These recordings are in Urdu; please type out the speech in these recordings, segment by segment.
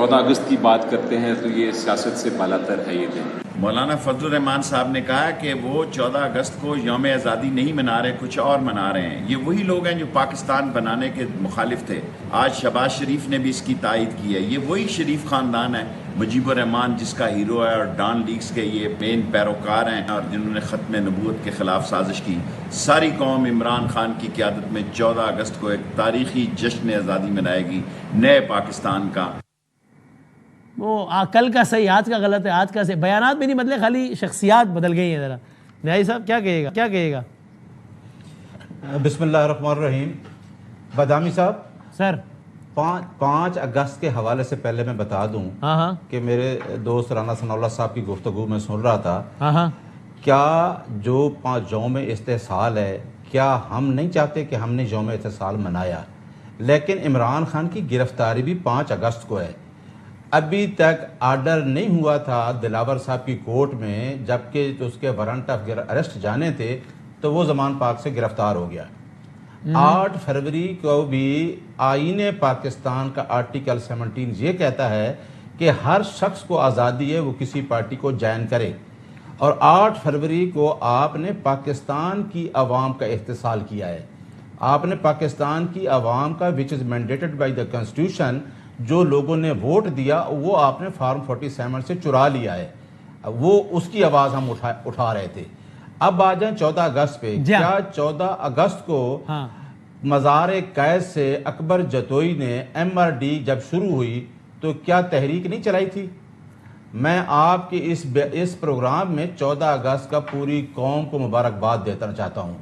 14 اگست کی بات کرتے ہیں تو یہ سیاست سے بالاتر ہے یہ دن۔ مولانا فضل الرحمان صاحب نے کہا کہ وہ 14 اگست کو یوم آزادی نہیں منا رہے، کچھ اور منا رہے ہیں۔ یہ وہی لوگ ہیں جو پاکستان بنانے کے مخالف تھے۔ آج شہباز شریف نے بھی اس کی تائید کی ہے۔ یہ وہی شریف خاندان ہے، مجیب الرحمان جس کا ہیرو ہے، اور ڈان لیکس کے یہ مین پیروکار ہیں، اور جنہوں نے ختم نبوت کے خلاف سازش کی۔ ساری قوم عمران خان کی قیادت میں 14 اگست کو ایک تاریخی جشن آزادی منائے گی، نئے پاکستان کا۔ وہ کل کا صحیح، آج کا غلط ہے، آج کا صحیح۔ بیانات بھی نہیں بدلے، خالی شخصیات بدل گئی ہیں ذرا۔ نہائی صاحب کیا کہے گا؟ بسم اللہ الرحمن الرحیم۔ بادامی صاحب سر، 5 اگست کے حوالے سے پہلے میں بتا دوں کہ میرے دوست رانا ثناء اللہ صاحب کی گفتگو میں سن رہا تھا، کیا جو یوم استحصال ہے، کیا ہم نہیں چاہتے کہ ہم نے یوم استحصال منایا، لیکن عمران خان کی گرفتاری بھی 5 اگست کو ہے۔ ابھی تک آرڈر نہیں ہوا تھا دلاور صاحب کی کورٹ میں، جبکہ اس کے وارنٹ آف اریسٹ جانے تھے تو وہ زمان پاک سے گرفتار ہو گیا۔ 8 فروری کو بھی آئین پاکستان کا آرٹیکل 17 یہ کہتا ہے کہ ہر شخص کو آزادی ہے وہ کسی پارٹی کو جوائن کرے، اور 8 فروری کو آپ نے پاکستان کی عوام کا استحصال کیا ہے۔ آپ نے پاکستان کی عوام کا which is mandated by the constitution، جو لوگوں نے ووٹ دیا وہ آپ نے فارم 47 سے چرا لیا ہے، وہ اس کی آواز ہم اٹھا رہے تھے۔ اب آ جائیں 14 اگست پہ۔ کیا 14 اگست کو مزار قید سے اکبر جتوئی نے MRD جب شروع ہوئی تو کیا تحریک نہیں چلائی تھی؟ میں آپ کے اس پروگرام میں 14 اگست کا پوری قوم کو مبارکباد دینا چاہتا ہوں۔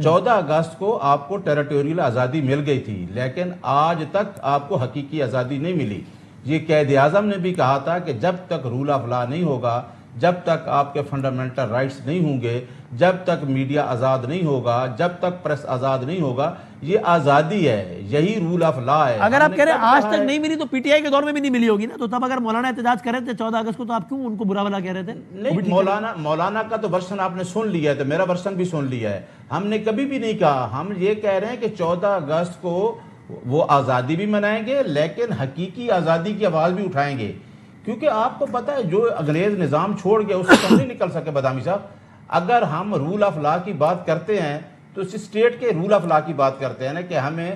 14 اگست کو آپ کو ٹیریٹوریل آزادی مل گئی تھی، لیکن آج تک آپ کو حقیقی آزادی نہیں ملی۔ یہ قائد اعظم نے بھی کہا تھا کہ جب تک رول آف لا نہیں ہوگا، جب تک آپ کے فنڈامنٹل رائٹس نہیں ہوں گے، جب تک میڈیا آزاد نہیں ہوگا، جب تک پریس آزاد نہیں ہوگا، یہ آزادی ہے، یہی رول آف لا ہے۔ اگر آپ کہہ رہے ہیں آج تک نہیں ملی تو PTI کے دور میں بھی نہیں ملی ہوگی نا، تو تب اگر مولانا احتجاج کر رہے تھے 14 اگست کو تو آپ کیوں ان کو برا بھلا کہہ رہے تھے؟ نہیں، مولانا کا تو ورژن آپ نے سن لیا ہے، تو میرا ورژن بھی سن لیا ہے۔ ہم نے کبھی بھی نہیں کہا، ہم یہ کہہ رہے ہیں کہ 14 اگست کو وہ آزادی بھی منائیں گے، لیکن حقیقی آزادی کی آواز بھی اٹھائیں گے، کیونکہ آپ کو پتہ ہے جو انگریز نظام چھوڑ گیا اس سے ہم نہیں نکل سکے۔ بادامی صاحب، اگر ہم رول آف لا کی بات کرتے ہیں تو اس اسٹیٹ کے رول آف لا کی بات کرتے ہیں نا، کہ ہمیں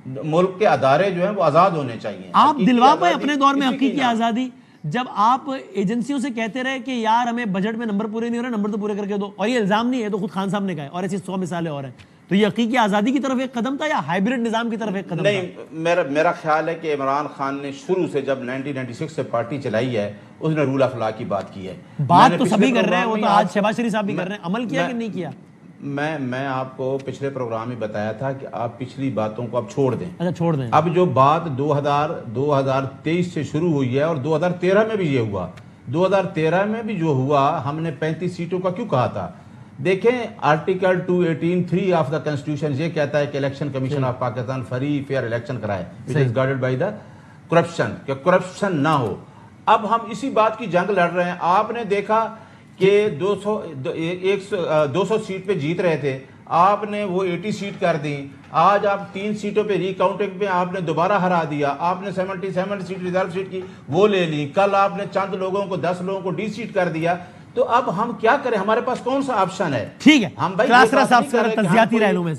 ملک کے ادارے جو ہیں وہ آزاد ہونے چاہیے۔ آپ دلوا پائے اپنے دور میں حقیقی آزادی، جب آپ ایجنسیوں سے کہتے رہے کہ یار ہمیں بجٹ میں نمبر پورے نہیں ہو رہے، نمبر تو پورے کر کے دو، اور یہ الزام نہیں ہے، تو خود خان صاحب نے کہا ہے، اور ایسی 100 مثالیں اور ہیں۔ تو یہ حقیقی آزادی کی طرف ایک قدم تھا یا ہائیبرڈ نظام کی طرف ایک قدم تھا؟ نہیں، میرا خیال ہے کہ عمران خان نے شروع سے جب 1996 سے پارٹی چلائی ہے، اس نے رول آف لا کی بات کی ہے۔ بات تو سبھی کر رہے ہیں، وہ تو آج شہباز شریف صاحب بھی کر رہے ہیں، عمل کیا کہ نہیں کیا؟ میں آپ کو پچھلے پروگرام میں بتایا تھا کہ آپ پچھلی باتوں کو اب چھوڑ دیں۔ اچھا، چھوڑ دیں۔ اب جو بات 2023 سے شروع ہوئی ہے، اور 2013 میں بھی یہ ہوا، 2013 میں بھی جو ہوا، ہم نے 35 سیٹوں کا کیوں کہا تھا؟ دیکھیں، آرٹیکل 218(3) آف دا کنسٹیٹیوشن یہ کہتا ہے کہ election commission of Pakistan free fair election کرائے، which is guarded by the corruption، کہ کرپشن نہ ہو۔ اب ہم اسی بات کی جنگ لڑ رہے ہیں۔ آپ نے دیکھا کہ 200 سیٹ پہ جیت رہے تھے، آپ نے وہ 80 سیٹ کر دیں۔ آج آپ 3 سیٹوں پہ ری کاؤنٹنگ پہ آپ نے دوبارہ ہرا دیا، آپ نے 77 سیٹ ریزرو سیٹ کی وہ لے لی، کل آپ نے چند لوگوں کو 10 لوگوں کو ڈی سیٹ کر دیا۔ تو اب ہم کیا کریں؟ ہمارے پاس کون سا آپشن ہے؟ ٹھیک ہے، ہم بھائی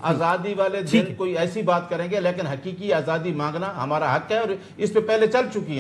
آزادی والے دن کوئی ایسی بات کریں گے، لیکن حقیقی آزادی مانگنا ہمارا حق ہے، اور اس پہ پہلے چل چکی ہیں۔